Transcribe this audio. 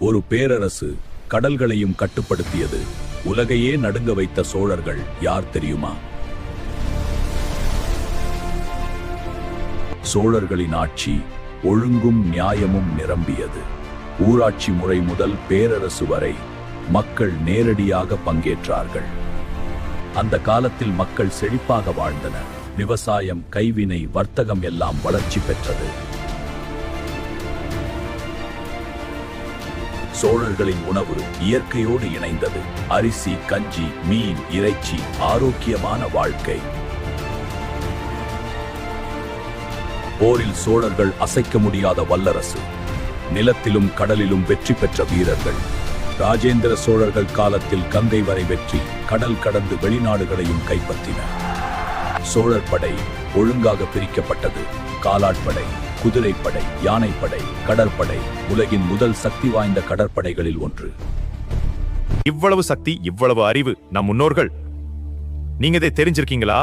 ஒரு பேரரசு கடல்களையும் கட்டுப்படுத்தியது. உலகையே நடுங்க வைத்த சோழர்கள் யார் தெரியுமா? சோழர்களின் ஆட்சி ஒழுங்கும் நியாயமும் நிரம்பியது. ஊராட்சி முறை முதல் பேரரசு வரை மக்கள் நேரடியாக பங்கேற்றார்கள். அந்த காலத்தில் மக்கள் செழிப்பாக வாழ்ந்தனர். விவசாயம், கைவினை, வர்த்தகம் எல்லாம் வளர்ச்சி பெற்றது. சோழர்களின் உணவு இயற்கையோடு இணைந்தது. அரிசி, கஞ்சி, மீன், இறைச்சி, ஆரோக்கியமான வாழ்க்கை. போரில் சோழர்கள் அசைக்க முடியாத வல்லரசு. நிலத்திலும் கடலிலும் வெற்றி பெற்ற வீரர்கள். ராஜேந்திர சோழர்கள் காலத்தில் கங்கை வரை வெற்றி, கடல் கடந்து வெளிநாடுகளையும் கைப்பற்றினர். சோழர் படை ஒழுங்காக பிரிக்கப்பட்டது. காலாட்படை, குதிரைப்படை, யானைப்படை, கடற்படை உலகின் முதல் சக்தி வாய்ந்த கடற்படைகளில் ஒன்று. இவ்வளவு சக்தி, இவ்வளவு அறிவு நம் முன்னோர்கள். நீங்க இதை தெரிஞ்சிருக்கீங்களா?